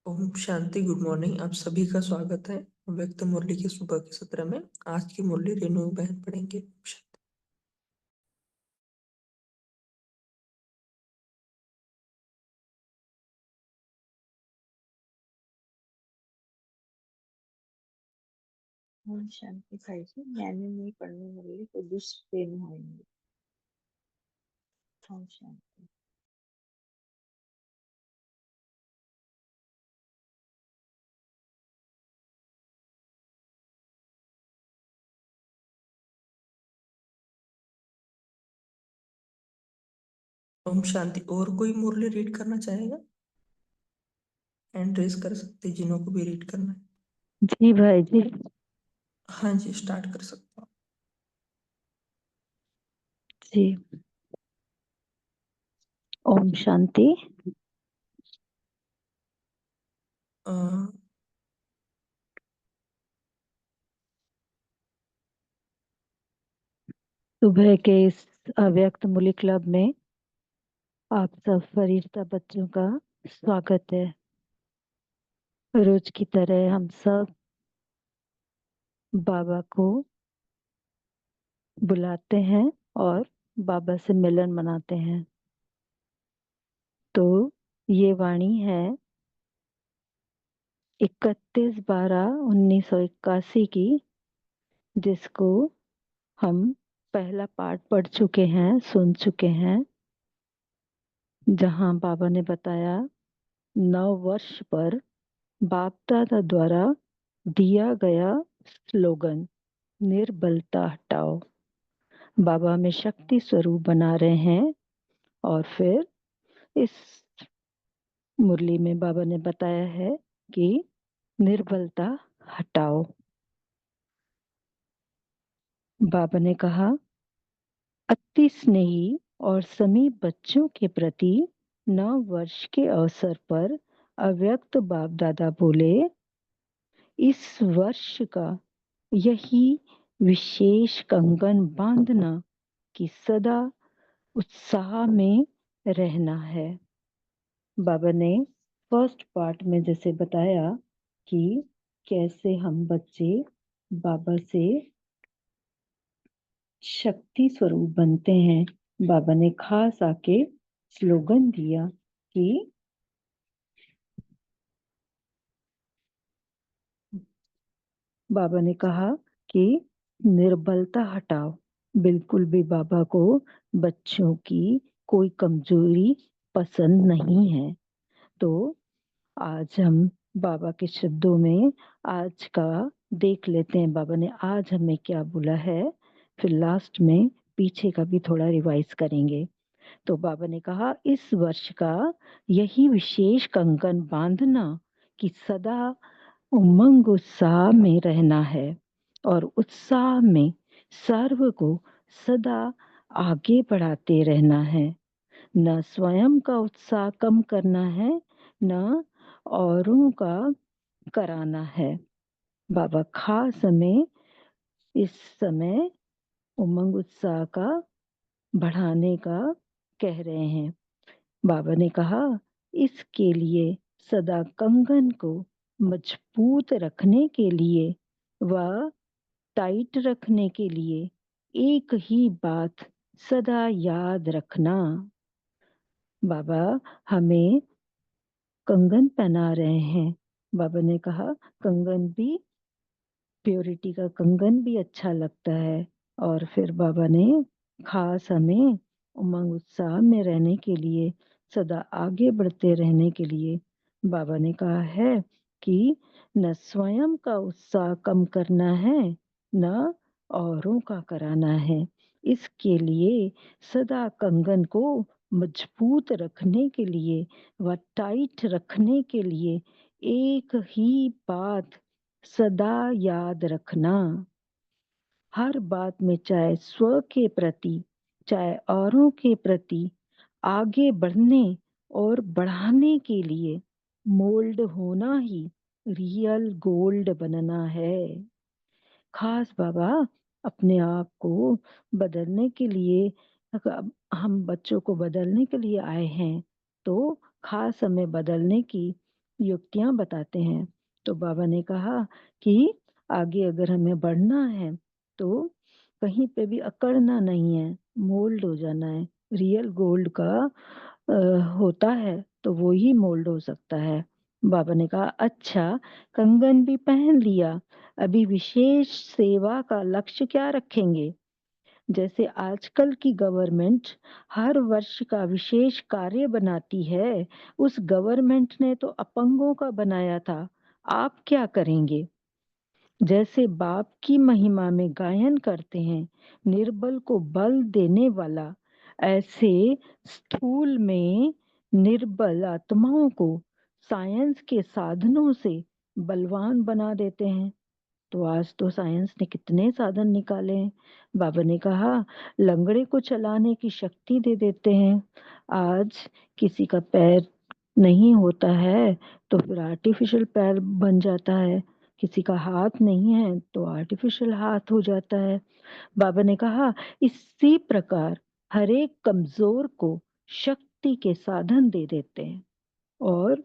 Om Shanti. Good morning. आप सभी का स्वागत है व्यक्त मुरली के सुबह के सत्र में। आज की मुरली रेणु बहन पढ़ेंगे। शांति। ओम शांति भाई जी, मैंने नहीं पढ़ने वाली तो दुष्प्रेम होंगे। ओम शांति। ओम शांति। और कोई मुरली रीड करना चाहेगा? हैंड रेज कर सकते जिन्हों को भी रीड करना है। जी भाई जी। हाँ जी, स्टार्ट कर सकते हो। जी। ओम शांति। अ, सुबह के इस अव्यक्त मुरली क्लब में आप सब फरिश्ता बच्चों का स्वागत है। रोज की तरह हम सब बाबा को बुलाते हैं और बाबा से मिलन मनाते हैं। तो ये वाणी है 31/12/1981 की, जिसको हम पहला पाठ पढ़ चुके हैं, सुन चुके हैं, जहां बाबा ने बताया 9 वर्ष पर बाप दादा द्वारा दिया गया स्लोगन निर्बलता हटाओ। बाबा में शक्ति स्वरूप बना रहे हैं। और फिर इस मुरली में बाबा ने बताया है कि निर्बलता हटाओ। बाबा ने कहा अति स्नेही और समीप बच्चों के प्रति 9 वर्ष के अवसर पर अव्यक्त बाप दादा बोले, इस वर्ष का यही विशेष कंगन बांधना कि सदा उत्साह में रहना है। बाबा ने फर्स्ट पार्ट में जैसे बताया कि कैसे हम बच्चे बाबा से शक्ति स्वरूप बनते हैं। बाबा ने खास आके स्लोगन दिया कि बाबा ने कहा कि निर्बलता हटाओ। बिल्कुल भी बाबा को बच्चों की कोई कमजोरी पसंद नहीं है। तो आज हम बाबा के शब्दों में आज का देख लेते हैं बाबा ने आज हमें क्या बोला है। फिर लास्ट में पीछे का भी थोड़ा रिवाइज करेंगे। तो बाबा ने कहा इस वर्ष का यही विशेष कंकन बांधना कि सदा उमंग उत्साह में रहना है और उत्साह में सर्व को सदा आगे बढ़ाते रहना है। न स्वयं का उत्साह कम करना है, न औरों का कराना है। बाबा खास हमें इस समय उमंग उत्साह का बढ़ाने का कह रहे हैं। बाबा ने कहा इसके लिए सदा कंगन को मजबूत रखने के लिए व टाइट रखने के लिए एक ही बात सदा याद रखना। बाबा हमें कंगन पहना रहे हैं। बाबा ने कहा कंगन भी प्योरिटी का कंगन भी अच्छा लगता है। और फिर बाबा ने खास हमें उमंग उत्साह में रहने के लिए सदा आगे बढ़ते रहने के लिए बाबा ने कहा है कि न स्वयं का उत्साह कम करना है, न औरों का कराना है। इसके लिए सदा कंगन को मजबूत रखने के लिए व टाइट रखने के लिए एक ही बात सदा याद रखना। हर बात में चाहे स्व के प्रति चाहे औरों के प्रति आगे बढ़ने और बढ़ाने के लिए मोल्ड होना ही रियल गोल्ड बनना है। खास बाबा अपने आप को बदलने के लिए, हम बच्चों को बदलने के लिए आए हैं। तो खास हमें बदलने की युक्तियां बताते हैं। तो बाबा ने कहा कि आगे अगर हमें बढ़ना है तो कहीं पे भी अकड़ना नहीं है, मोल्ड हो जाना है। रियल गोल्ड का होता है तो वो ही मोल्ड हो सकता है। बाबा ने कहा अच्छा, कंगन भी पहन लिया, अभी विशेष सेवा का लक्ष्य क्या रखेंगे? जैसे आजकल की गवर्नमेंट हर वर्ष का विशेष कार्य बनाती है, उस गवर्नमेंट ने तो अपंगों का बनाया था, आप क्या करेंगे? जैसे बाप की महिमा में गायन करते हैं, निर्बल को बल देने वाला, ऐसे स्थूल में निर्बल आत्माओं को साइंस के साधनों से बलवान बना देते हैं। तो आज तो साइंस ने कितने साधन निकाले हैं। बाबा ने कहा लंगड़े को चलाने की शक्ति दे देते हैं। आज किसी का पैर नहीं होता है तो फिर आर्टिफिशियल पैर बन जाता है, किसी का हाथ नहीं है तो आर्टिफिशियल हाथ हो जाता है। बाबा ने कहा इसी प्रकार हर एक कमजोर को शक्ति के साधन दे देते हैं। और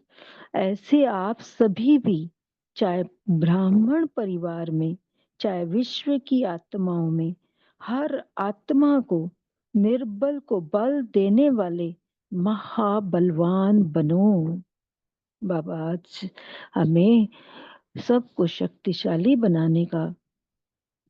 ऐसे आप सभी भी, चाहे ब्राह्मण परिवार में, चाहे विश्व की आत्माओं में, हर आत्मा को, निर्बल को बल देने वाले महाबलवान बनो। बाबा आज हमें सबको शक्तिशाली बनाने का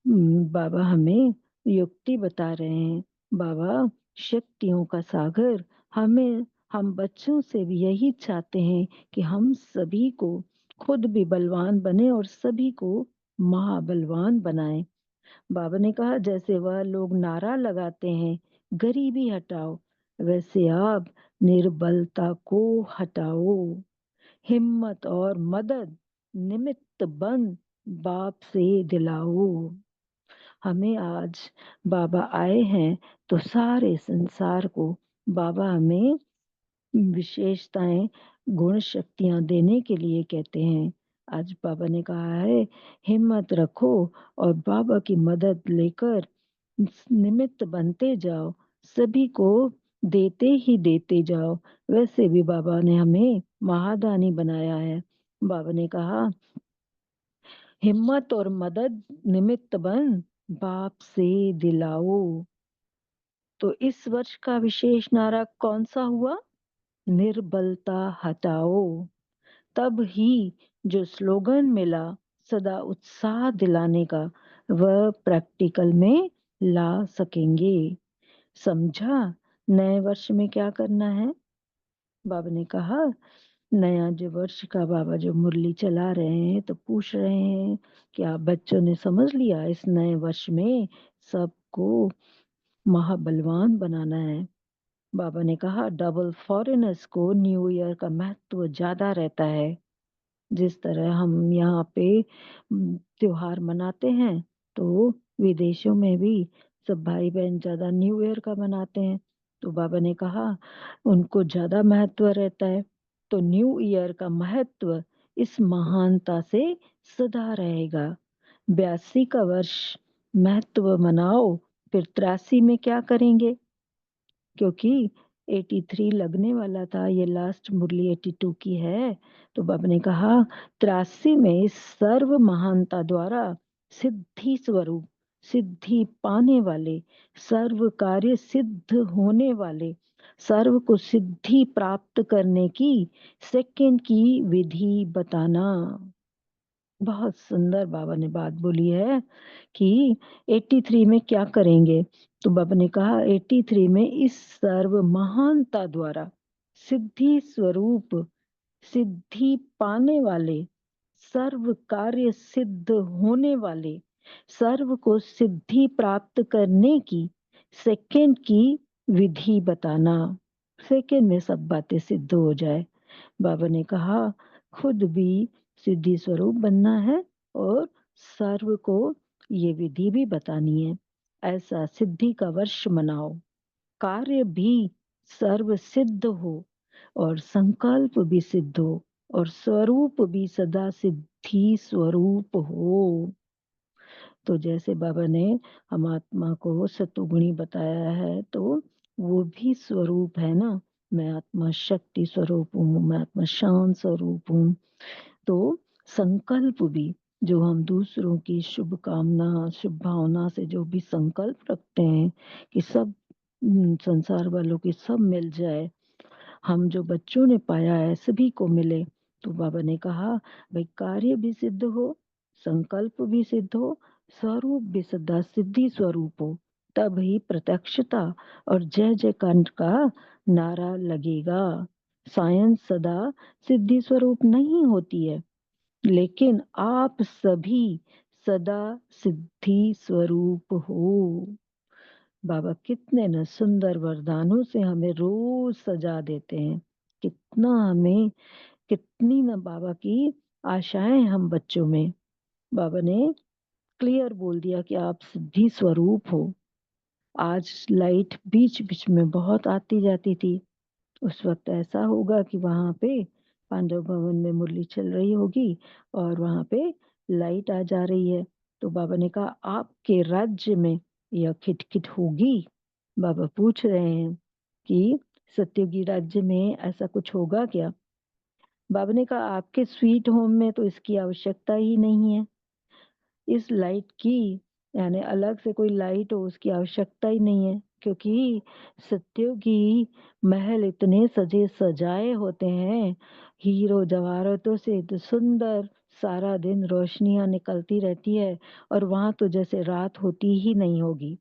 बाबा हमें युक्ति बता रहे हैं। बाबा शक्तियों का सागर, हमें, हम बच्चों से भी यही चाहते हैं कि हम सभी को खुद भी बलवान बने और सभी को महाबलवान बनाएं। बाबा ने कहा जैसे वह लोग नारा लगाते हैं गरीबी हटाओ, वैसे आप निर्बलता को हटाओ, हिम्मत और मदद निमित्त बन बाप से दिलाओ। हमें आज बाबा आए हैं तो सारे संसार को बाबा हमें विशेषताएं, गुण शक्तियां देने के लिए कहते हैं। आज बाबा ने कहा है हिम्मत रखो और बाबा की मदद लेकर निमित्त बनते जाओ, सभी को देते ही देते जाओ। वैसे भी बाबा ने हमें महादानी बनाया है। बाबा ने कहा हिम्मत और मदद निमित्त बन बाप से दिलाओ। तो इस वर्ष का विशेष नारा कौन सा हुआ? निर्बलता हटाओ। तब ही जो स्लोगन मिला सदा उत्साह दिलाने का, वह प्रैक्टिकल में ला सकेंगे। समझा? नए वर्ष में क्या करना है? बाबा ने कहा नया जो वर्ष का बाबा जो मुरली चला रहे हैं तो पूछ रहे हैं कि आप बच्चों ने समझ लिया, इस नए वर्ष में सबको महाबलवान बनाना है। बाबा ने कहा डबल फॉरेनर्स को न्यू ईयर का महत्व ज्यादा रहता है। जिस तरह हम यहाँ पे त्योहार मनाते हैं तो विदेशों में भी सब भाई बहन ज्यादा न्यू ईयर का मनाते हैं। तो बाबा ने कहा उनको ज्यादा महत्व रहता है। तो न्यू ईयर का महत्व इस महानता से सदा रहेगा। 82 का वर्ष महत्व मनाओ, फिर 83 में क्या करेंगे? क्योंकि 83 लगने वाला था, ये लास्ट मुरली 82 की है। तो बाबा ने कहा 83 में इस सर्व महानता द्वारा सिद्धि स्वरूप, सिद्धि पाने वाले, सर्व कार्य सिद्ध होने वाले, सर्व को सिद्धि प्राप्त करने की सेकंड की विधि बताना। बहुत सुंदर बाबा ने बात बोली है कि 83 में क्या करेंगे। तो बाबा ने कहा 83 में इस सर्व महानता द्वारा सिद्धि स्वरूप, सिद्धि पाने वाले, सर्व कार्य सिद्ध होने वाले, सर्व को सिद्धि प्राप्त करने की सेकंड की विधि बताना। सेकंड में सब बातें सिद्ध हो जाए। बाबा ने कहा खुद भी सिद्धि स्वरूप बनना है और सर्व को ये विधि भी बतानी है। ऐसा सिद्धि का वर्ष मनाओ, कार्य भी सर्व सिद्ध हो और संकल्प भी सिद्ध हो और स्वरूप भी सदा सिद्धि स्वरूप हो। तो जैसे बाबा ने हम आत्मा को सतुगुणी बताया है तो वो भी स्वरूप है ना, मैं आत्मा शक्ति स्वरूप हूँ, मैं आत्मा शांत स्वरूप हूँ। तो संकल्प भी जो हम दूसरों की शुभ कामना, शुभ भावना से जो भी संकल्प रखते हैं कि सब संसार वालों की सब मिल जाए, हम जो बच्चों ने पाया है सभी को मिले। तो बाबा ने कहा भाई कार्य भी सिद्ध हो, संकल्प भी सिद्ध हो, स्वरूप भी सदा सिद्धि स्वरूप हो, तब ही प्रत्यक्षता और जय जयकार का नारा लगेगा। साइंस सदा सिद्धि स्वरूप नहीं होती है, लेकिन आप सभी सदा सिद्धि स्वरूप हो। बाबा कितने न सुंदर वरदानों से हमें रोज सजा देते हैं। कितना हमें, कितनी न बाबा की आशाएं हम बच्चों में। बाबा ने क्लियर बोल दिया कि आप सिद्धि स्वरूप हो। आज लाइट बीच बीच में बहुत आती जाती थी। उस वक्त ऐसा होगा कि वहां पे पांडव भवन में मुरली चल रही होगी और वहां पे लाइट आ जा रही है। तो बाबा ने कहा आपके राज्य में यह खिटखिट होगी। बाबा पूछ रहे हैं कि सत्ययुगी राज्य में ऐसा कुछ होगा क्या। बाबा ने कहा आपके स्वीट होम में तो इसकी आवश्यकता ही नहीं है, इस लाइट की, यानी अलग से कोई लाइट हो उसकी आवश्यकता ही नहीं है, क्योंकि सत्ययुगी महल इतने सजे सजाए होते हैं हीरो जवाहरातों से, तो सुंदर सारा दिन रोशनियां निकलती रहती है और वहां तो जैसे रात होती ही नहीं होगी।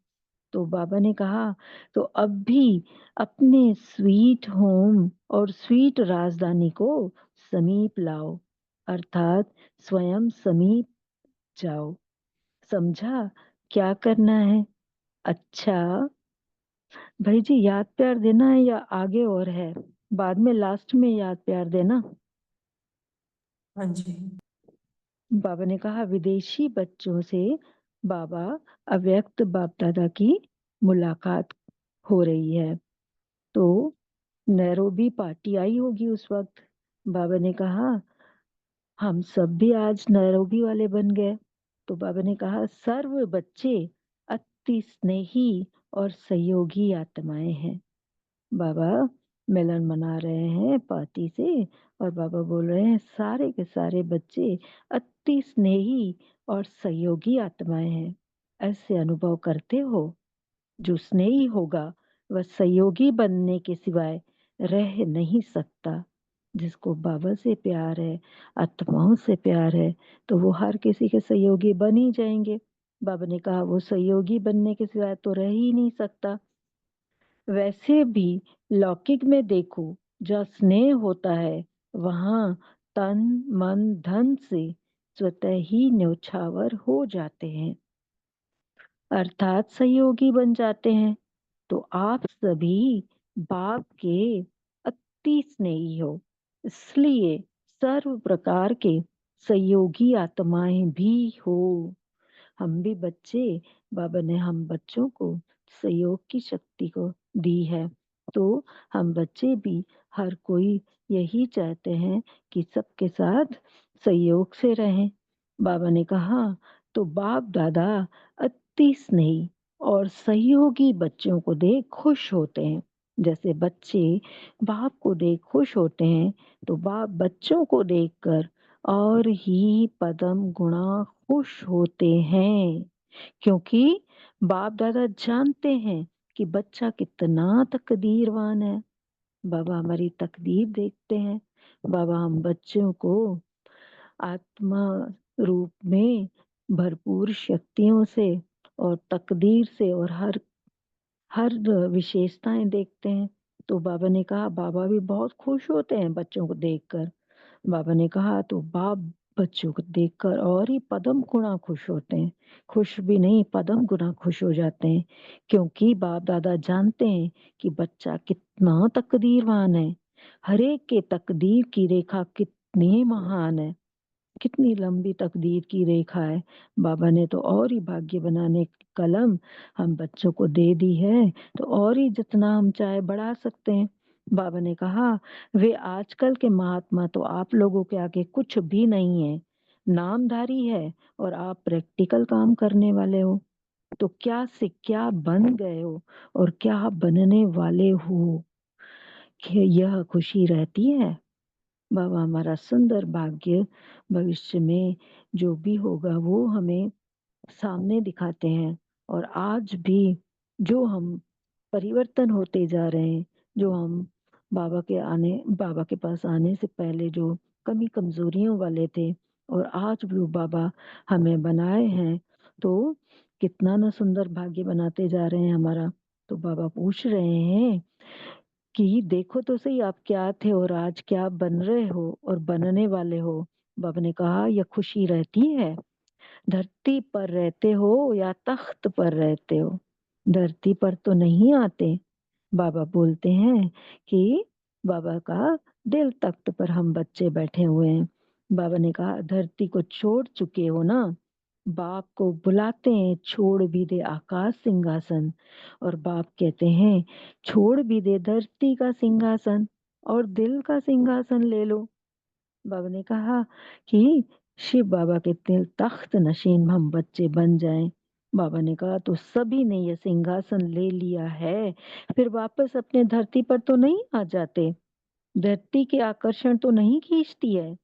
तो बाबा ने कहा तो अब भी अपने स्वीट होम और स्वीट राजधानी को समीप लाओ, अर्थात स्वयं समीप जाओ। समझा क्या करना है? अच्छा भाई जी, याद प्यार देना है या आगे और है? बाद में लास्ट में याद प्यार देना। हाँ जी। बाबा ने कहा विदेशी बच्चों से बाबा अव्यक्त बाप दादा की मुलाकात हो रही है। तो नैरोबी पार्टी आई होगी उस वक्त। बाबा ने कहा हम सब भी आज नैरोबी वाले बन गए। तो बाबा ने कहा सर्व बच्चे अति स्नेही और सहयोगी आत्माएं हैं। बाबा मिलन मना रहे हैं पार्टी से और बाबा बोल रहे हैं सारे के सारे बच्चे अति स्नेही और सहयोगी आत्माएं हैं। ऐसे अनुभव करते हो? जो स्नेही होगा वह सहयोगी बनने के सिवाय रह नहीं सकता। जिसको बाबा से प्यार है, आत्माओं से प्यार है, तो वो हर किसी के सहयोगी बन ही जाएंगे। बाबा ने कहा वो सहयोगी बनने के सिवाय तो रह ही नहीं सकता। वैसे भी लौकिक में देखो, जहाँ स्नेह होता है वहां तन मन धन से स्वतः ही न्यौछावर हो जाते हैं, अर्थात सहयोगी बन जाते हैं। तो आप सभी बाप के अति स्नेही हो, इसलिए सर्व प्रकार के सहयोगी आत्माएं भी हो। हम भी बच्चे, बाबा ने हम बच्चों को सहयोग की शक्ति को दी है। तो हम बच्चे भी हर कोई यही चाहते हैं कि सबके साथ सहयोग से रहें। बाबा ने कहा तो बाप दादा अति स्नेही और सहयोगी बच्चों को देख खुश होते हैं। जैसे बच्चे बाप को देख खुश होते हैं, तो बाप बच्चों को देखकर और ही पदम गुणा खुश होते हैं, क्योंकि बाप दादा जानते हैं कि बच्चा कितना तकदीरवान है। बाबा हमारी तकदीर देखते हैं। बाबा हम बच्चों को आत्मा रूप में भरपूर शक्तियों से और तकदीर से और हर हर विशेषताएं देखते हैं। तो बाबा ने कहा बाबा भी बहुत खुश होते हैं बच्चों को देखकर। बाबा ने कहा तो बाप बच्चों को देखकर और ही पदम गुना खुश होते हैं। खुश भी नहीं, पदम गुना खुश हो जाते हैं, क्योंकि बाप दादा जानते हैं कि बच्चा कितना तकदीरवान है। हरेक के तकदीर की रेखा कितनी महान है, कितनी लंबी तकदीर की रेखा है। बाबा ने तो और ही भाग्य बनाने की कलम हम बच्चों को दे दी है, तो और ही जितना हम चाहे बढ़ा सकते हैं। बाबा ने कहा वे आजकल के महात्मा तो आप लोगों के आगे कुछ भी नहीं है, नामधारी है, और आप प्रैक्टिकल काम करने वाले हो। तो क्या से क्या बन गए हो और क्या बनने वाले हो, यह खुशी रहती है। बाबा हमारा सुंदर भाग्य भविष्य में जो भी होगा वो हमें सामने दिखाते हैं, और आज भी जो हम परिवर्तन होते जा रहे हैं, जो हम बाबा के पास आने से पहले जो कमी कमजोरियों वाले थे, और आज भी वो बाबा हमें बनाए हैं, तो कितना ना सुंदर भाग्य बनाते जा रहे हैं हमारा। तो बाबा पूछ रहे हैं कि देखो तो सही, आप क्या थे और आज क्या बन रहे हो और बनने वाले हो। बाबा ने कहा, यह खुशी रहती है। धरती पर रहते हो या तख्त पर रहते हो, धरती पर तो नहीं आते। बाबा बोलते हैं कि बाबा का दिल तख्त पर हम बच्चे बैठे हुए हैं। बाबा ने कहा, धरती को छोड़ चुके हो ना। बाप को बुलाते हैं, छोड़ भी दे आकाश सिंहासन, और बाप कहते हैं छोड़ भी दे धरती का सिंहासन और दिल का सिंहासन ले लो। बाबा ने कहा कि शिव बाबा के दिल तख्त नशीन हम बच्चे बन जाएं। बाबा ने कहा, तो सभी ने यह सिंहासन ले लिया है, फिर वापस अपने धरती पर तो नहीं आ जाते। धरती के आकर्षण तो नहीं खींचती है,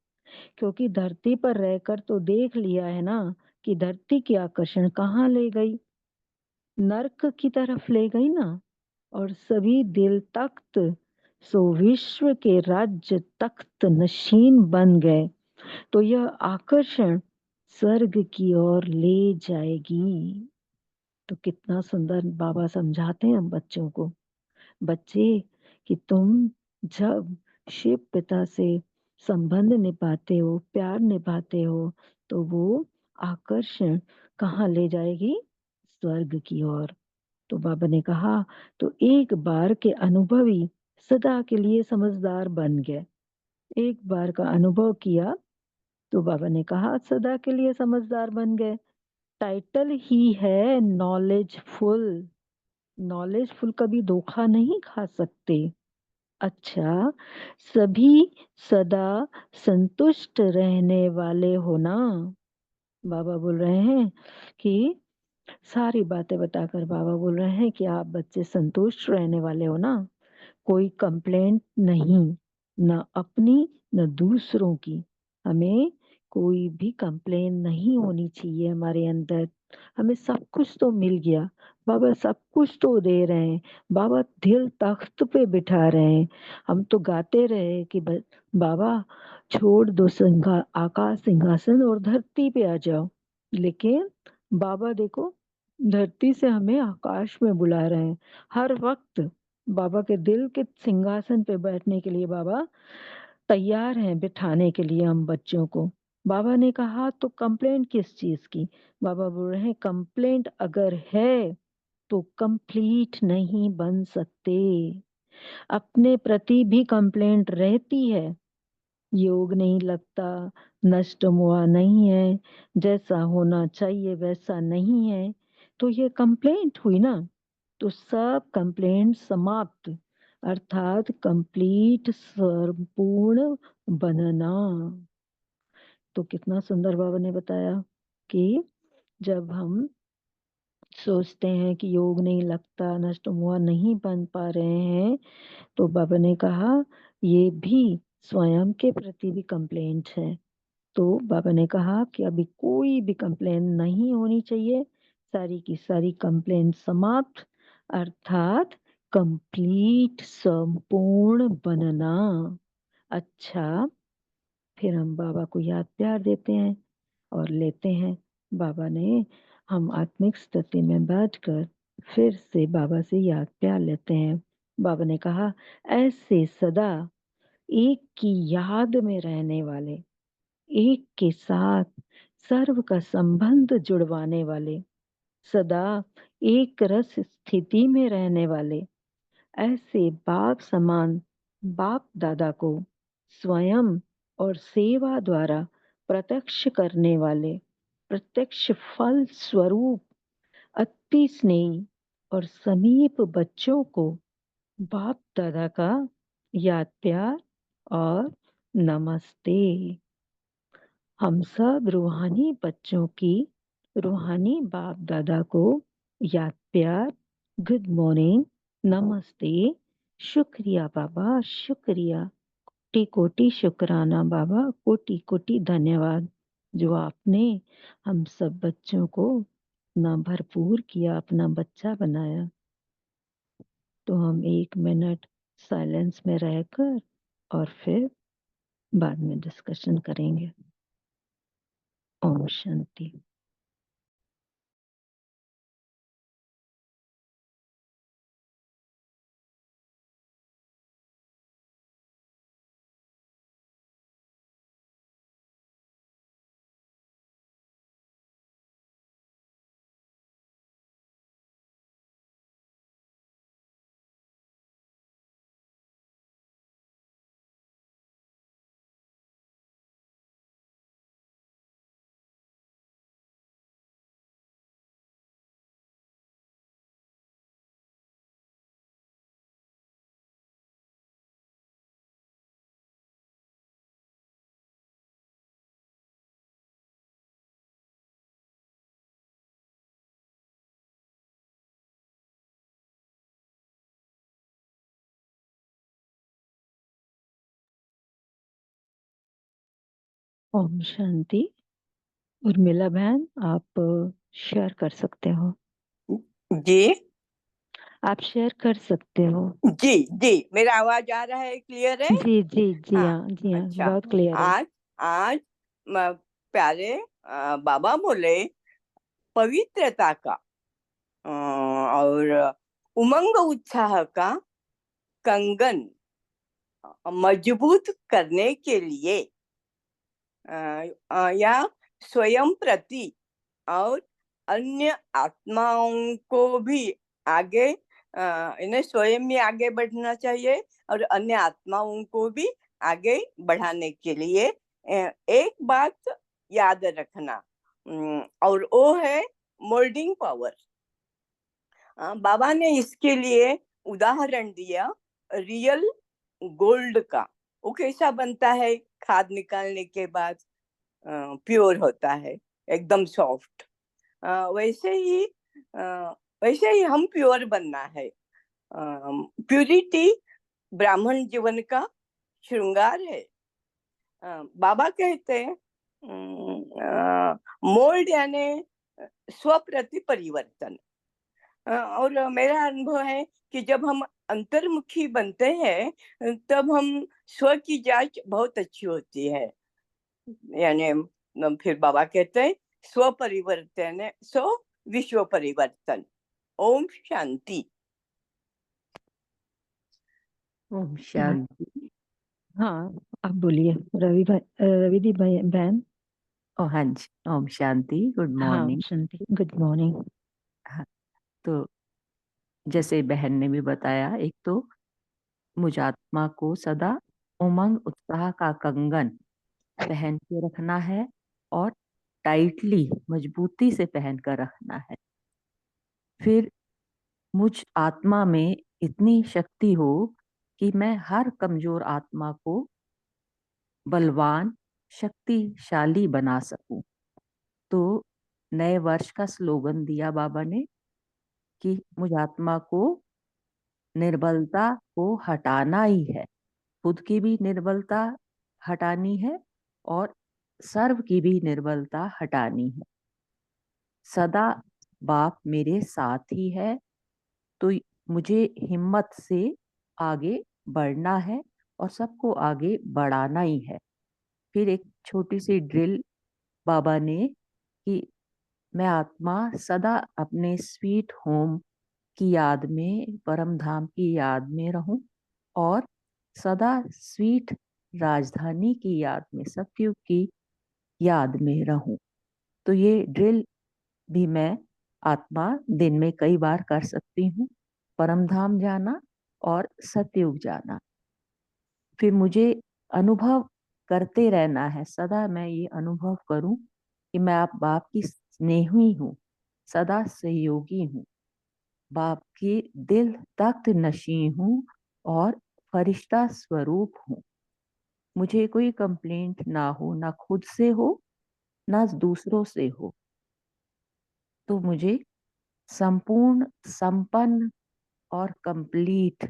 क्योंकि धरती पर रहकर तो देख लिया है ना कि धरती के आकर्षण कहाँ ले गई, नरक की तरफ ले गई ना। और सभी दिल तख्त सो विश्व के राज्य तख्त नशीन बन गए, तो यह आकर्षण स्वर्ग की ओर ले जाएगी। तो कितना सुंदर बाबा समझाते हैं हम बच्चों को, बच्चे कि तुम जब शिव पिता से संबंध निभाते हो, प्यार निभाते हो, तो वो आकर्षण कहाँ ले जाएगी, स्वर्ग की ओर। तो बाबा ने कहा, तो एक बार के अनुभवी सदा के लिए समझदार बन गए। एक बार का अनुभव किया तो बाबा ने कहा सदा के लिए समझदार बन गए। टाइटल ही है नॉलेजफुल। नॉलेजफुल कभी धोखा नहीं खा सकते। अच्छा, सभी सदा संतुष्ट रहने वाले हो ना। बाबा बोल रहे हैं कि सारी बातें बताकर बाबा बोल रहे हैं कि आप बच्चे संतुष्ट रहने वाले हो ना। कोई कंप्लेंट नहीं, न अपनी न दूसरों की। हमें कोई भी कंप्लेन नहीं होनी चाहिए हमारे अंदर। हमें सब कुछ तो मिल गया, बाबा सब कुछ तो दे रहे हैं, बाबा दिल तख्त पे बिठा रहे हैं। हम तो गाते रहे कि बाबा छोड़ दो आकाश सिंहासन और धरती पे आ जाओ, लेकिन बाबा देखो धरती से हमें आकाश में बुला रहे हैं हर वक्त। बाबा के दिल के सिंहासन पे बैठने के लिए बाबा तैयार हैं, बिठाने के लिए हम बच्चों को। बाबा ने कहा, तो कंप्लेंट किस चीज की। बाबा बोल रहे हैं, कंप्लेंट अगर है तो कंप्लीट नहीं बन सकते। अपने प्रति भी कंप्लेंट रहती है, योग नहीं लगता, नष्ट हुआ नहीं है, जैसा होना चाहिए वैसा नहीं है, तो ये कंप्लेंट हुई ना। तो सब कंप्लेंट समाप्त, अर्थात कंप्लीट संपूर्ण बनना। तो कितना सुंदर बाबा ने बताया कि जब हम सोचते हैं कि योग नहीं लगता, नष्ट हुआ नहीं बन पा रहे हैं, तो बाबा ने कहा ये भी स्वयं के प्रति भी कंप्लेंट है। तो बाबा ने कहा कि अभी कोई भी कंप्लेन नहीं होनी चाहिए, सारी की सारी कंप्लेन समाप्त, अर्थात कंप्लीट संपूर्ण बनना। अच्छा, फिर हम बाबा को याद प्यार देते हैं और लेते हैं। बाबा ने हम आत्मिक स्थिति में बैठकर फिर से बाबा से याद प्यार लेते हैं। बाबा ने कहा, ऐसे सदा एक की याद में रहने वाले, एक के साथ सर्व का संबंध जुड़वाने वाले, सदा एक रस स्थिति में रहने वाले, ऐसे बाप समान बाप दादा को स्वयं और सेवा द्वारा प्रत्यक्ष करने वाले, प्रत्यक्ष फल स्वरूप अति स्नेही और समीप बच्चों को बाप दादा का याद प्यार और नमस्ते। हम सब रूहानी बच्चों की रूहानी बाप दादा को याद प्यार, गुड मॉर्निंग, नमस्ते शुक्रिया बाबा, शुक्रिया। कोटि कोटि शुक्राना बाबा, कोटि कोटि धन्यवाद जो आपने हम सब बच्चों को ना भरपूर किया, अपना बच्चा बनाया। तो हम 1 मिनट साइलेंस में रहकर और फिर बाद में डिस्कशन करेंगे। ओम शांति। ओम शांति। उर्मिला बहन, आप शेयर कर सकते हो। जी आप शेयर कर सकते हो। जी जी, मेरा आवाज आ रहा है, क्लियर है? जी जी जी हाँ, हाँ, जी हाँ, अच्छा। बहुत क्लियर है। आज आज प्यारे बाबा बोले पवित्रता का और उमंग उत्साह का कंगन मजबूत करने के लिए या स्वयं प्रति और अन्य आत्माओं को भी आगे इन्हें स्वयं भी आगे बढ़ना चाहिए और अन्य आत्माओं को भी आगे बढ़ाने के लिए एक बात याद रखना, और वो है मोल्डिंग पावर। बाबा ने इसके लिए उदाहरण दिया रियल गोल्ड का। वो कैसा बनता है? खाद निकालने के बाद प्योर होता है, एकदम सॉफ्ट। वैसे ही हम प्योर बनना है। प्यूरिटी ब्राह्मण जीवन का श्रृंगार है। बाबा कहते हैं मोल्ड यानी स्वप्रति परिवर्तन। और मेरा अनुभव है कि जब हम अंतर्मुखी बनते हैं तब हम स्व की जांच बहुत अच्छी होती है। यानी फिर बाबा कहते हैं स्व परिवर्तन स्व विश्व परिवर्तन। ओम शांति। ओम शांति। हाँ, आप बोलिए रवि भाई, रवि दी बहन। ओ हाँ जी, ओम शांति, गुड हाँ मॉर्निंग। शांति, गुड मॉर्निंग। हाँ, तो जैसे बहन ने भी बताया, एक तो मुझ आत्मा को सदा उमंग उत्साह का कंगन पहन के रखना है और टाइटली मजबूती से पहन कर रखना है। फिर मुझ आत्मा में इतनी शक्ति हो कि मैं हर कमजोर आत्मा को बलवान शक्तिशाली बना सकूं। तो नए वर्ष का स्लोगन दिया बाबा ने कि मुझ आत्मा को निर्बलता को हटाना ही है, खुद की भी निर्बलता हटानी है और सर्व की भी निर्बलता हटानी है। सदा बाप मेरे साथ ही है, तो मुझे हिम्मत से आगे बढ़ना है और सबको आगे बढ़ाना ही है। फिर एक छोटी सी ड्रिल बाबा ने कि मैं आत्मा सदा अपने स्वीट होम की याद में, परम धाम की याद में रहूं और सदा स्वीट राजधानी की याद में, सतयुग की याद में रहूं। तो ये ड्रिल भी मैं आत्मा दिन में कई बार कर सकती हूँ। परम धाम जाना और सतयुग जाना। फिर मुझे अनुभव करते रहना है, सदा मैं ये अनुभव करूं कि मैं आप बाप की स्नेही हूँ, सदा सहयोगी हूँ, बाप के दिल तख्त नशी हूँ और फरिश्ता स्वरूप हूँ। मुझे कोई कंप्लेंट ना हो, ना खुद से हो ना दूसरों से हो। तो मुझे संपूर्ण, संपन्न और कंप्लीट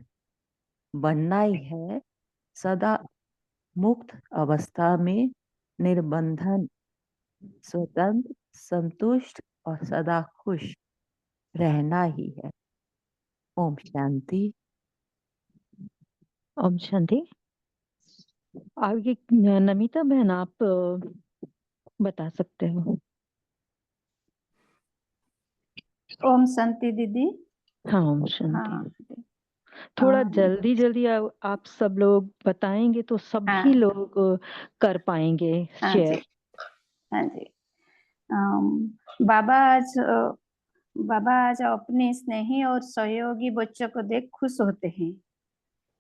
बनना ही है सदा मुक्त अवस्था में, निर्बंधन, स्वतंत्र, संतुष्ट और सदा खुश रहना ही है। ओम शांति। ओम शांति। आगे नमिता बहन आप बता सकते हो। ओम शांति दीदी। हाँ ओम शांति। हाँ थोड़ा हाँ जल्दी जल्दी आप सब लोग बताएंगे तो सभी हाँ लोग कर पाएंगे हाँ जी शेयर। हाँ जी। बाबा आज अपने स्नेही और सहयोगी बच्चों को देख खुश होते हैं।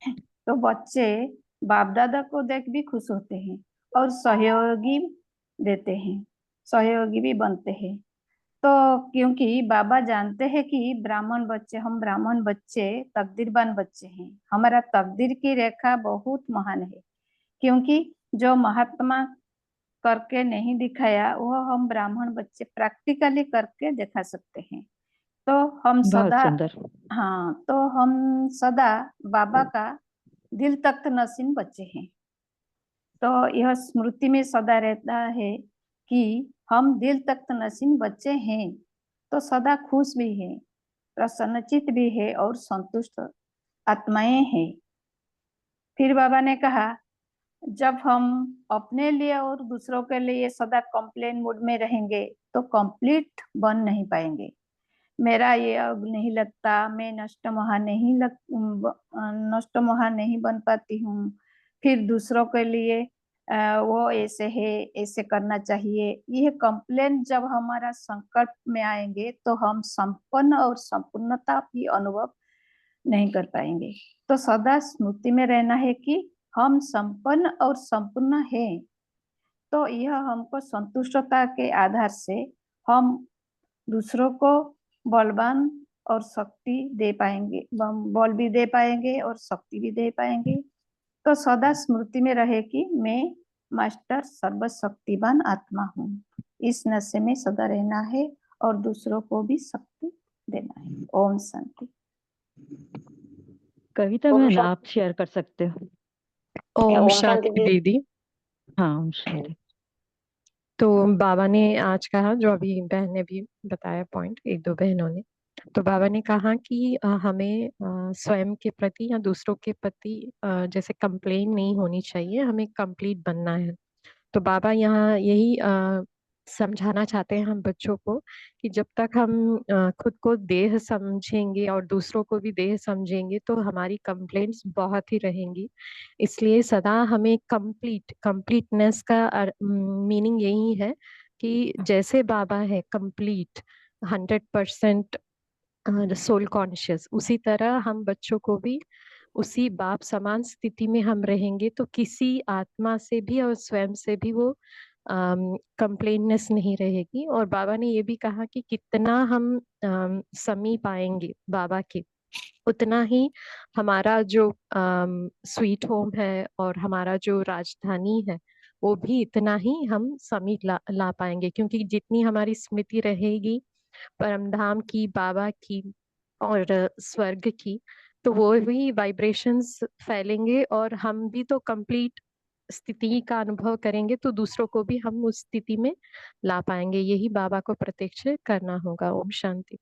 तो बच्चे बाप दादा को देख भी खुश होते हैं और सहयोगी देते हैं, सहयोगी भी बनते हैं। तो क्योंकि बाबा जानते हैं कि हम ब्राह्मण बच्चे तकदीरवान बच्चे हैं। हमारा तकदीर की रेखा बहुत महान है, क्योंकि जो महात्मा करके नहीं दिखाया वो हम ब्राह्मण बच्चे प्रैक्टिकली करके दिखा सकते हैं। तो हम बहुत सदा सुंदर। तो हम सदा बाबा का दिल तख्त नशीन बच्चे हैं। तो यह स्मृति में सदा रहता है कि हम दिल तख्त नशीन बच्चे हैं, तो सदा खुश भी है, प्रसन्नचित भी है और संतुष्ट आत्माएं हैं। फिर बाबा ने कहा, जब हम अपने लिए और दूसरों के लिए सदा कंप्लेन मूड में रहेंगे तो कंप्लीट बन नहीं पाएंगे। मेरा ये अब नहीं लगता, मैं नष्ट महान नहीं बन पाती हूँ। फिर दूसरों के लिए वो ऐसे है, ऐसे करना चाहिए। यह कंप्लेन जब हमारा संकट में आएंगे तो हम संपन्न और संपूर्णता की अनुभव नहीं कर पाएंगे। तो सदा स्मृति में रहना है कि हम संपन्न और संपूर्ण हैं। तो यह हमको संतुष्टता के आधार से हम दूसरों को बलवान और शक्ति दे पाएंगे, बल भी दे पाएंगे और शक्ति भी दे पाएंगे। तो सदा स्मृति में रहे कि मैं मास्टर सर्वशक्तिवान आत्मा हूँ। इस नशे में सदा रहना है और दूसरों को भी शक्ति देना है। ओम शांति। कविता ओम बहन शांति। आप शेयर कर सकते हो। ओम ओम शांति शांति दीदी। हाँ ओम शांति। तो बाबा ने आज कहा, जो अभी बहन ने भी बताया पॉइंट, एक दो बहनों ने, तो बाबा ने कहा कि हमें स्वयं के प्रति या दूसरों के प्रति जैसे कंप्लेन नहीं होनी चाहिए, हमें कंप्लीट बनना है। तो बाबा यहाँ यही समझाना चाहते हैं हम बच्चों को कि जब तक हम खुद को देह समझेंगे और दूसरों को भी देह समझेंगे तो हमारी कंप्लेंट्स बहुत ही रहेंगी। इसलिए सदा हमें कंप्लीटनेस का मीनिंग यही है कि जैसे बाबा है कंप्लीट 100% सोल कॉन्शियस, उसी तरह हम बच्चों को भी उसी बाप समान स्थिति में हम रहेंगे तो किसी आत्मा से भी और स्वयं से भी वो कंप्लेननेस नहीं रहेगी। और बाबा ने ये भी कहा कि कितना हम समीप आएंगे बाबा के, उतना ही हमारा जो स्वीट होम है और हमारा जो राजधानी है वो भी इतना ही हम समीप ला पाएंगे, क्योंकि जितनी हमारी स्मृति रहेगी परमधाम की, बाबा की और स्वर्ग की, तो वो भी वाइब्रेशंस फैलेंगे और हम भी तो कंप्लीट स्थिति का अनुभव करेंगे, तो दूसरों को भी हम उस स्थिति में ला पाएंगे। यही बाबा को प्रत्यक्ष करना होगा। ओम शांति।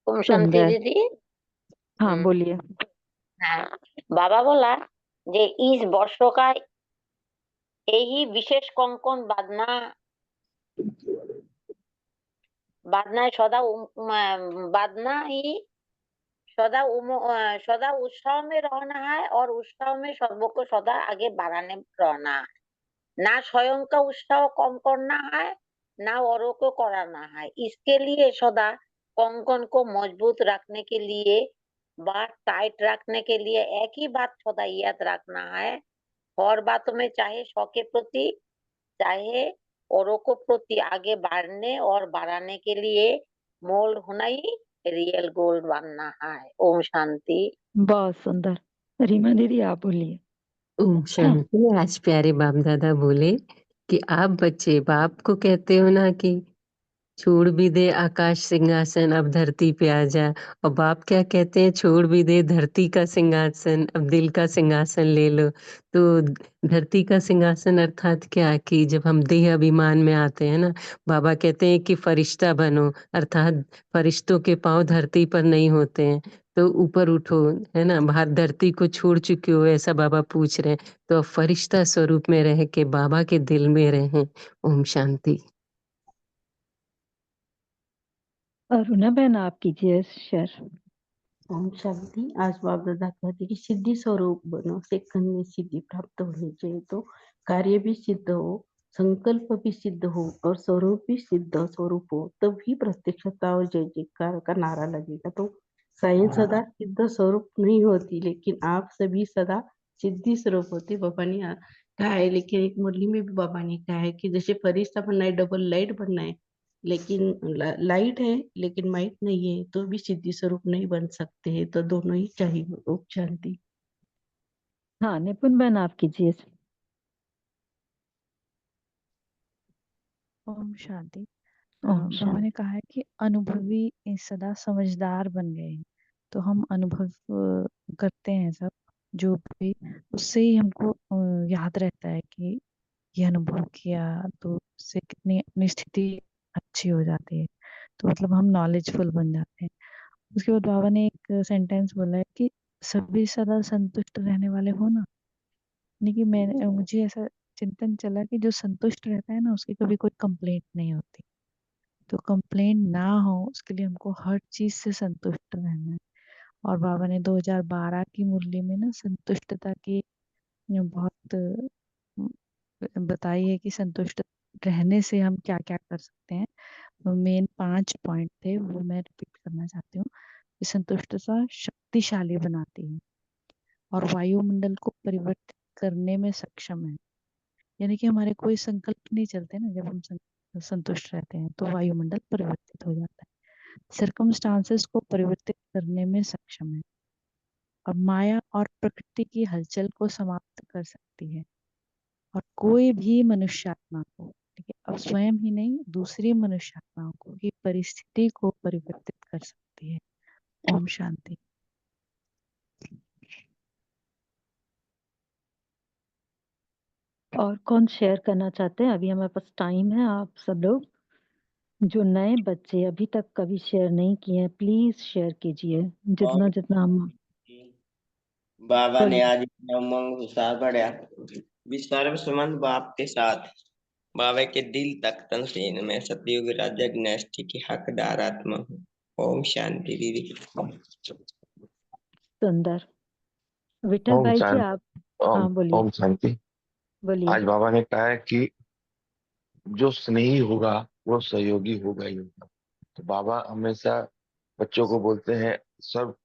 ओम शांति सुंदर। दीदी। हाँ बोलिए। হ্যাঁ, বাবা বলা যে ইস বর্ষকায় এই বিশেষ কঙ্কন বাদনায় बादना ही सदा उत्साह में रहना है और उत्साह में सबको सदा आगे बढ़ाने रहना है। ना स्वयं का उत्साह कम करना है, ना औरों को कराना है। इसके लिए सदा कंकन को मजबूत रखने के लिए, बात टाइट रखने के लिए एक ही बात सदा याद रखना है। हर बातों में चाहे सौ के प्रति, चाहे औरों को प्रति आगे बढ़ने और बढ़ाने के लिए मोल्ड होना ही रियल गोल बनना है। ओम शांति। बहुत सुंदर। रीमा दीदी आप बोलिए। ओम शांति। आज प्यारे बाप दादा बोले कि आप बच्चे बाप को कहते हो ना कि छोड़ भी दे आकाश सिंहासन अब धरती पे आ जा। और बाप क्या कहते हैं, छोड़ भी दे धरती का सिंहासन अब दिल का सिंहासन ले लो। तो धरती का सिंहासन अर्थात क्या, कि जब हम देह अभिमान में आते हैं ना, बाबा कहते हैं कि फरिश्ता बनो, अर्थात फरिश्तों के पांव धरती पर नहीं होते हैं, तो ऊपर उठो, है ना। बाहर धरती को छोड़ चुके हो ऐसा बाबा पूछ रहे हैं, तो अब फरिश्ता स्वरूप में रह के बाबा के दिल में रहें। ओम शांति। अरुणा बहन आप कीजिए शेयर। ओम शांति। आज बाप दादा कहते कि सिद्धि स्वरूप बनो, सेकंड में सिद्धि प्राप्त होनी चाहिए, तो कार्य भी सिद्ध हो, संकल्प भी सिद्ध हो और स्वरूप भी सिद्ध स्वरूप हो, तभी प्रत्यक्षता और जय जयकार का नारा लगेगा। तो साइंस सदा सिद्ध स्वरूप नहीं होती, लेकिन आप सभी सदा सिद्धि स्वरूप होते। बाबा ने कहा है, लेकिन एक मुरली में भी बाबा ने कहा है कि जैसे फरिश्ता बनना है, डबल लाइट बनना है, लेकिन लाइट है लेकिन माइट नहीं है, तो भी सिद्धि स्वरूप नहीं बन सकते हैं, तो दोनों ही चाहिए। ओम शांति। हाँ निपुण बहन आप कीजिए। ओम शांति। ओम बाबा शांति। ने कहा है कि अनुभवी सदा समझदार बन गए हैं, तो हम अनुभव करते हैं सब जो भी, उससे ही हमको याद रहता है कि ये अनुभव किया, तो उससे कितनी अपनी स्थिति अच्छी हो जाती है, तो मतलब हम नॉलेजफुल बन जाते हैं। उसके बाद बाबा ने एक सेंटेंस बोला है कि सभी सदा संतुष्ट रहने वाले हो ना। यानी कि मुझे ऐसा चिंतन चला कि जो संतुष्ट रहता है ना, उसकी कभी कोई कंप्लेंट नहीं होती। तो कंप्लेंट ना हो उसके लिए हमको हर चीज से संतुष्ट रहना है। और बाबा ने 2012 की मुरली में ना संतुष्टता की बहुत बताई है कि संतुष्ट रहने से हम क्या क्या कर सकते हैं। मेन 5 पॉइंट थे, वो मैं रिपीट करना चाहती हूँ। कि संतुष्टता शक्तिशाली बनाती है और वायुमंडल को परिवर्तित करने में सक्षम है। यानी कि हमारे कोई संकल्प नहीं चलते ना, जब हम संतुष्ट रहते हैं तो वायुमंडल परिवर्तित हो जाता है। सर्कमस्टांसेस को परिवर्तित करने में सक्षम है और माया और प्रकृति की हलचल को समाप्त कर सकती है। और कोई भी मनुष्यात्मा को, ठीक है, अब स्वयं ही नहीं, दूसरी मनुष्यात्माओं को की परिस्थिति को परिवर्तित कर सकती है। ओम शांति। और कौन शेयर करना चाहते हैं? अभी हमारे पास टाइम है। आप सब लोग जो नए बच्चे अभी तक कभी शेयर नहीं किए हैं, प्लीज शेयर कीजिए जितना जितना हम। बाबा ने बोलिए। आज इतना उमंग उत्साह बढ़ाया भी सर्व संबंध बाप के साथ बाबा के दिल तक तनसीन में सतयुग राजा डिनेस्टी की हकदार आत्मा हूँ। ओम शांति दीदी। सुंदर। विठल ओम भाई जी शांति। आप। ओम हाँ बोलिए। ओम शांति। बोलिए। आज बाबा ने कहा है कि जो स्नेही होगा वो सहयोगी होगा ही होगा। तो बाबा हमेशा बच्चों को बोलते हैं, सब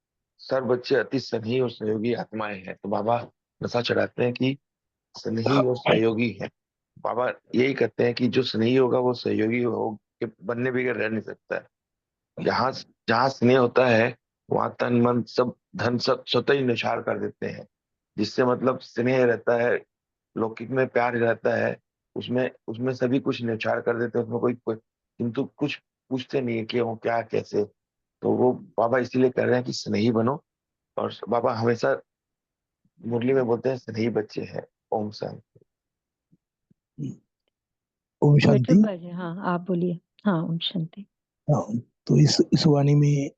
सब बच्चे अति स्नेही और सहयोगी आत्माएं हैं। तो बाबा नशा चढ़ाते हैं कि स्नेही और सहयोगी है। बाबा यही कहते हैं कि जो स्नेही होगा वो सहयोगी हो के बनने बगैर रह नहीं सकता है। जहाँ जहाँ स्नेह होता है वहां तन मन सब धन सब स्वतः ही निछावर कर देते हैं। जिससे मतलब स्नेह रहता है, लौकिक में प्यार रहता है, उसमें उसमें सभी कुछ न्यौछावर कर देते हैं, उसमें कोई किंतु कुछ पूछते नहीं है कि वो क्या कैसे। तो वो बाबा इसीलिए कह रहे हैं कि स्नेही बनो। और बाबा हमेशा मुरली में बोलते हैं स्नेही बच्चे हैं। ओम शांति। ओम विठल शांति। भाई जी हाँ आप बोलिए। हाँ ओम शांति। हाँ, तो इस वाणी में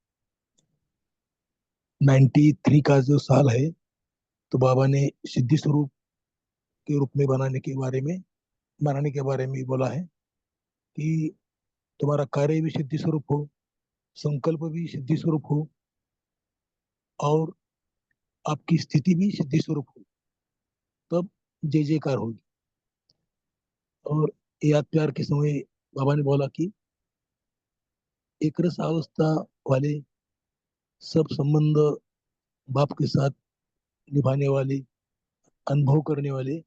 93 का जो साल है, तो बाबा ने सिद्धि स्वरूप के रूप में बनाने के बारे में बोला है कि तुम्हारा कार्य भी सिद्धि स्वरूप हो, संकल्प भी सिद्धि स्वरूप हो और आपकी स्थिति भी सिद्धि स्वरूप हो, तब जय जयकार होगी। और याद प्यार के समय बाबा ने बोला कि एक रस अवस्था वाले सब संबंध बाप के साथ निभाने वाले, अनुभव करने वाले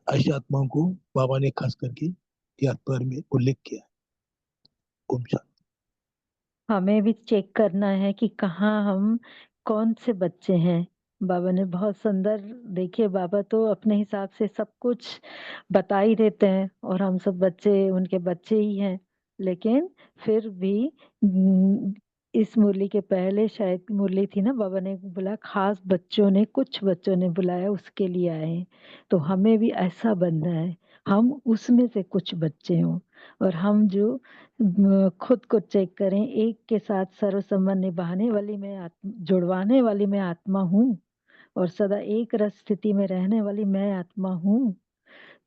ऐसी आत्माओं को बाबा ने खास करके याद प्यार में उल्लेख किया है। ओम शांति। हमें भी चेक करना है कि कहाँ हम कौन से बच्चे हैं। बाबा ने बहुत सुंदर, देखिए बाबा तो अपने हिसाब से सब कुछ बता ही देते हैं और हम सब बच्चे उनके बच्चे ही हैं। लेकिन फिर भी इस मुरली के पहले शायद मुरली थी ना, बाबा ने बोला खास बच्चों ने, कुछ बच्चों ने बुलाया उसके लिए आए हैं। तो हमें भी ऐसा बनना है, हम उसमें से कुछ बच्चे हों, और हम जो खुद को चेक करें, एक के साथ सर्व संबंध निभाने वाली मैं जुड़वाने वाली मैं आत्मा हूँ, और सदा एक रस स्थिति में रहने वाली मैं आत्मा हूँ।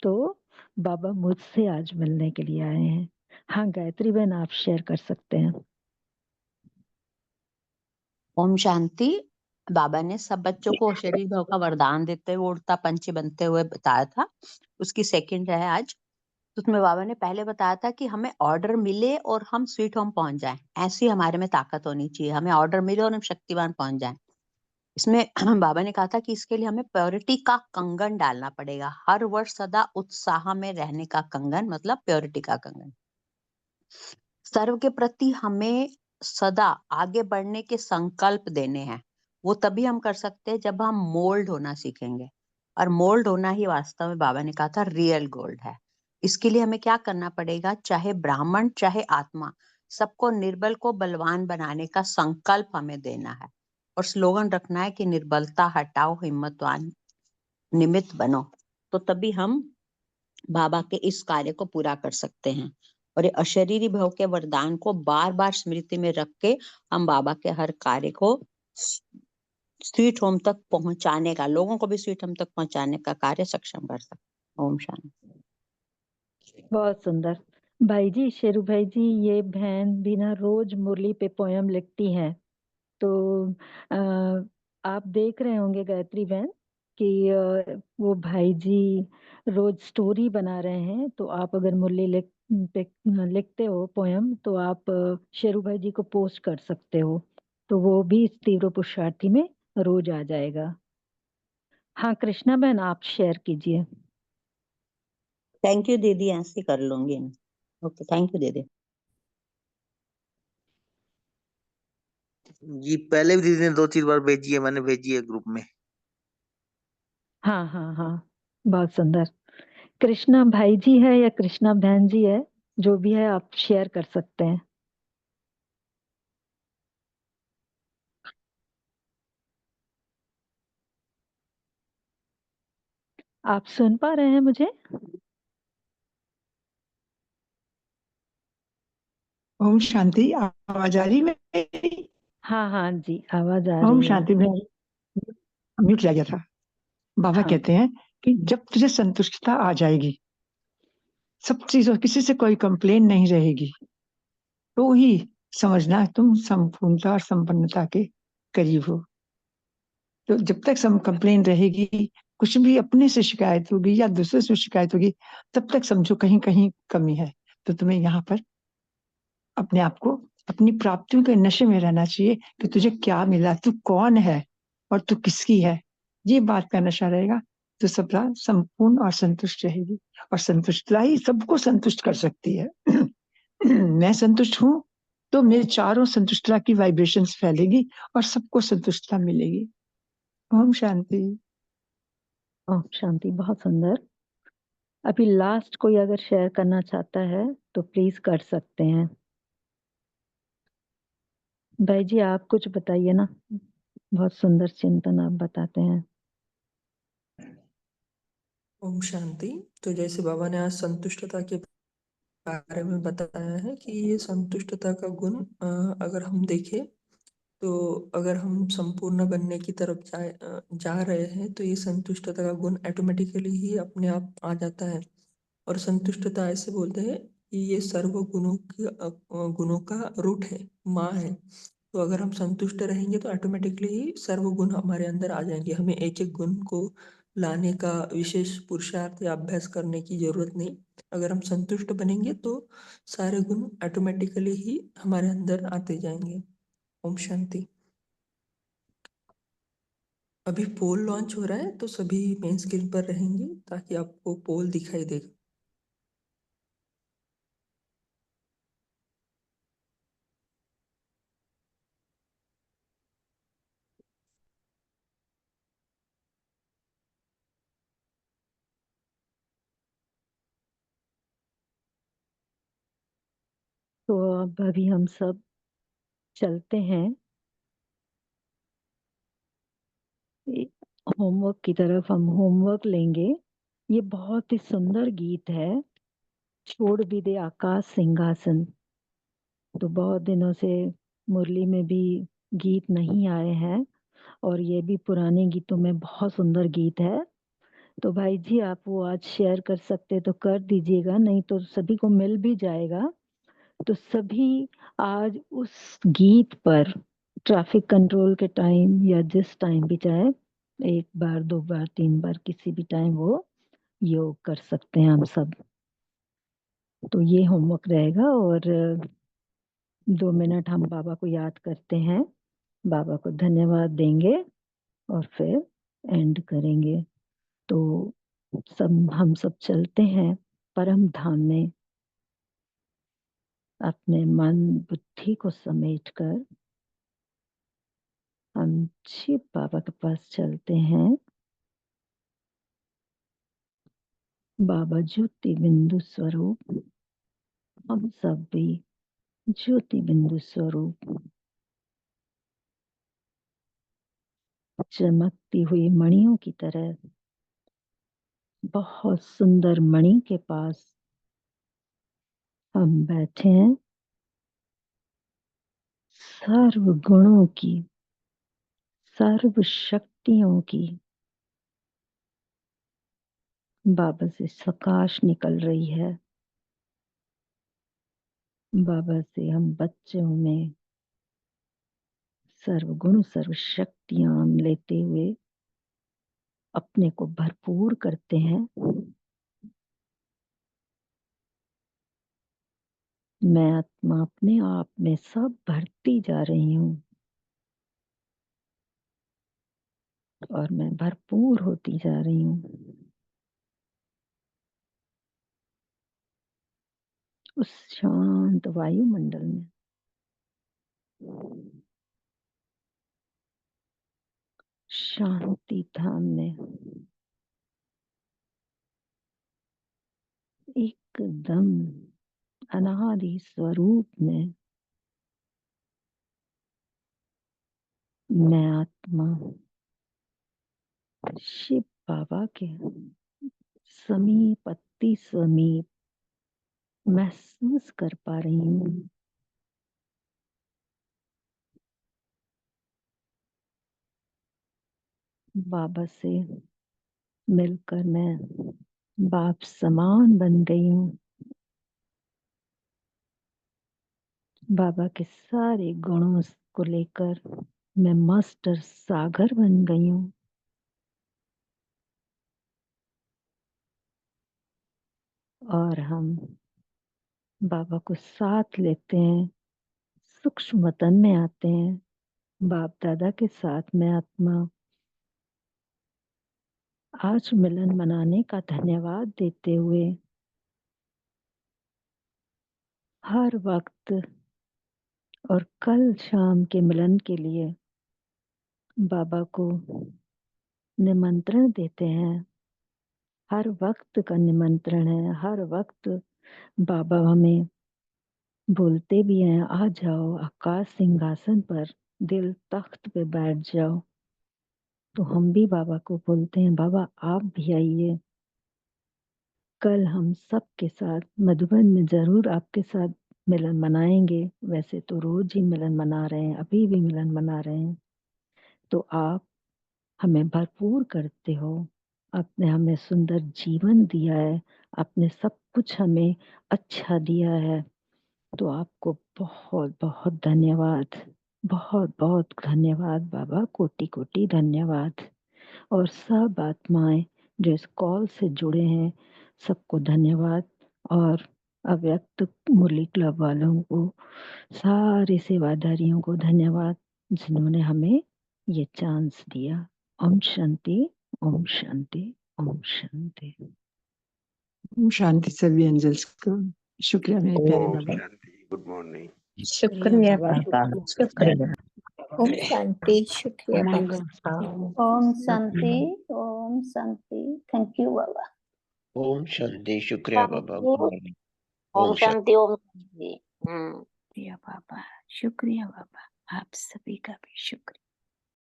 तो बाबा मुझसे आज मिलने के लिए आए हैं। हाँ गायत्री बहन, आप शेयर कर सकते हैं। ओम शांति। बाबा ने सब बच्चों को शरीर भाव का वरदान देते हुए उड़ता पंछी बनते हुए बताया था। उसकी सेकंड है आज। तो उसमें बाबा ने पहले बताया था कि हमें ऑर्डर मिले और हम स्वीट होम पहुंच जाएं, ऐसी हमारे में ताकत होनी चाहिए। हमें ऑर्डर मिले और हम शक्तिवान पहुंच जाएं। इसमें बाबा ने कहा था कि इसके लिए हमें प्योरिटी का कंगन डालना पड़ेगा। हर वर्ष सदा उत्साह में रहने का कंगन, मतलब प्योरिटी का कंगन। सर्व के प्रति हमें सदा आगे बढ़ने के संकल्प देने हैं। वो तभी हम कर सकते हैं जब हम मोल्ड होना सीखेंगे, और मोल्ड होना ही वास्तव में बाबा ने कहा था रियल गोल्ड है। इसके लिए हमें क्या करना पड़ेगा? चाहे ब्राह्मण चाहे आत्मा, सबको निर्बल को बलवान बनाने का संकल्प हमें देना है, और स्लोगन रखना है कि निर्बलता हटाओ, हिम्मतवान निमित्त बनो। तो तभी हम बाबा के इस कार्य को पूरा कर सकते हैं। और ये अशरीरी भव के वरदान को बार बार स्मृति में रख के हम बाबा के हर कार्य को स्वीट होम तक पहुंचाने का, लोगों को भी स्वीट होम तक पहुंचाने का कार्य सक्षम कर सकते। ओम शांति। बहुत सुंदर। भाई जी, शेरू भाई जी, ये बहन भी ना रोज मुरली पे पोयम लिखती हैं। तो आप देख रहे होंगे गायत्री बहन कि वो भाई जी रोज स्टोरी बना रहे हैं। तो आप अगर मुरली लिखते हो पोयम, तो आप शेरू भाई जी को पोस्ट कर सकते हो, तो वो भी इस तीव्र पुरुषार्थी में रोज आ जाएगा। हाँ कृष्णा बहन, आप शेयर कीजिए। थैंक यू दीदी, ऐसे कर लूंगी। ओके, थैंक यू दीदी। जी पहले भी दीदी ने 2-3 बार भेजी है, मैंने भेजी है ग्रुप में। हाँ हाँ हाँ, बहुत सुंदर। कृष्णा भाई जी है या कृष्णा बहन जी है, जो भी है आप शेयर कर सकते हैं। आप सुन पा रहे हैं मुझे? ओम शांति। आवाज आ रही है? हाँ हाँ जी, आवाज आ ओम रही है। शांति में म्यूट किया गया था। बाबा हाँ कहते हैं कि जब तुझे संतुष्टता आ जाएगी, सब चीजों किसी से कोई कंप्लेन नहीं रहेगी, तो ही समझना तुम संपूर्णता और संपन्नता के करीब हो। तो जब तक सम कंप्लेन रहेगी, कुछ भी अपने से शिकायत होगी या दूसरे से शिकायत होगी, तब तक समझो कहीं कहीं कमी है। तो तुम्हें यहाँ पर अपने आप को अपनी प्राप्तियों के नशे में रहना चाहिए कि तुझे क्या मिला, तू कौन है और तू किसकी है। ये बात का नशा रहेगा तो सदा संपूर्ण और संतुष्ट रहेगी, और संतुष्टता ही सबको संतुष्ट कर सकती है। मैं संतुष्ट हूं तो मेरे चारों संतुष्टता की वाइब्रेशंस फैलेगी और सबको संतुष्टता मिलेगी। ओम शांति। ओम शांति, बहुत सुंदर। अभी लास्ट कोई अगर शेयर करना चाहता है तो प्लीज कर सकते हैं। भाई जी आप कुछ बताइए ना, बहुत सुंदर चिंतन आप बताते हैं। ओम शांति। तो जैसे बाबा ने आज संतुष्टता के बारे में बताया है कि ये संतुष्टता का गुण अगर हम देखें, तो अगर हम संपूर्ण बनने की तरफ जा रहे हैं, तो ये संतुष्टता का गुण ऑटोमेटिकली ही अपने आप आ जाता है। और संतुष्टता ऐसे बोलते हैं कि ये सर्व गुणों का रूट है, माँ है। तो अगर हम संतुष्ट रहेंगे तो ऑटोमेटिकली ही सर्व गुण हमारे अंदर आ जाएंगे। हमें एक एक गुण को लाने का विशेष पुरुषार्थ या अभ्यास करने की जरूरत नहीं। अगर हम संतुष्ट बनेंगे तो सारे गुण ऑटोमेटिकली ही हमारे अंदर आते जाएंगे। ओम शांति। अभी पोल लॉन्च हो रहा है, तो सभी मेन स्क्रीन पर रहेंगे ताकि आपको पोल दिखाई देगा। अब अभी हम सब चलते हैं होमवर्क की तरफ। हम होमवर्क लेंगे। ये बहुत ही सुंदर गीत है, छोड़ भी दे आकाश सिंहासन। तो बहुत दिनों से मुरली में भी गीत नहीं आए हैं और ये भी पुराने गीतों में बहुत सुंदर गीत है। तो भाई जी आप वो आज शेयर कर सकते तो कर दीजिएगा, नहीं तो सभी को मिल भी जाएगा। तो सभी आज उस गीत पर ट्रैफिक कंट्रोल के टाइम या जिस टाइम भी चाहे, 1 बार 2 बार 3 बार किसी भी टाइम वो योग कर सकते हैं हम सब। तो ये होमवर्क रहेगा और 2 मिनट हम बाबा को याद करते हैं, बाबा को धन्यवाद देंगे और फिर एंड करेंगे। तो हम सब चलते हैं परम धाम में, अपने मन बुद्धि को समेटकर हम शिव बाबा के पास चलते हैं। बाबा ज्योति बिंदु स्वरूप, हम सब भी ज्योति बिंदु स्वरूप, चमकती हुई मणियों की तरह बहुत सुंदर मणि के पास हम बैठे हैं। सर्व गुणों की, सर्व शक्तियों की बाबा से प्रकाश निकल रही है। बाबा से हम बच्चों में सर्व गुण सर्व शक्तियां लेते हुए अपने को भरपूर करते हैं। मैं आत्मा अपने आप में सब भरती जा रही हूँ और मैं भरपूर होती जा रही हूँ। उस शांत वायुमंडल में शांति धाम में एकदम अनादि स्वरूप में मैं आत्मा शिव बाबा के समीप, अति समीप महसूस कर पा रही हूँ। बाबा से मिलकर मैं बाप समान बन गई हूँ। बाबा के सारे गुणों को लेकर मैं मास्टर सागर बन गई हूँ। और हम बाबा को साथ लेते हैं, सूक्ष्म वतन में आते हैं। बाप दादा के साथ में आत्मा आज मिलन मनाने का धन्यवाद देते हुए हर वक्त और कल शाम के मिलन के लिए बाबा को निमंत्रण देते हैं। हर वक्त का निमंत्रण है, हर वक्त बाबा हमें बोलते भी हैं, आ जाओ आकाश सिंहासन पर, दिल तख्त पे बैठ जाओ। तो हम भी बाबा को बोलते हैं, बाबा आप भी आइए। कल हम सब के साथ मधुबन में जरूर आपके साथ मिलन मनाएंगे। वैसे तो रोज ही मिलन मना रहे हैं, अभी भी मिलन मना रहे हैं। तो आप हमें भरपूर करते हो, आपने हमें सुंदर जीवन दिया है, आपने सब कुछ हमें अच्छा दिया है। तो आपको बहुत बहुत धन्यवाद, बहुत बहुत धन्यवाद बाबा, कोटि कोटि धन्यवाद। और सब आत्माएं जो इस कॉल से जुड़े हैं सबको धन्यवाद। और अव्यक्त मुरली क्लब वालों को, सारे सेवादारियों को धन्यवाद जिन्होंने हमें ये चांस दिया। ओम शांति, ओम शांति, ओम शांति। ओम शांति सभी एंजल्स को। शुक्रिया मेरे प्यारे ओम बाबा। शांति, गुड मॉर्निंग। शुक्रिया बाबा, शुक्रिया। ओम शांति, शुक्रिया बाबा। मंगल पाओ। ओम शांति, ओम शांति। थैंक यू बाबा। ओम शांति, शुक्रिया बाबा, गुड मॉर्निंग। ओम ओम शांति। शांति, ओम शांति। शुक्रिया बाबा, शुक्रिया बाबा, आप सभी का भी शुक्रिया।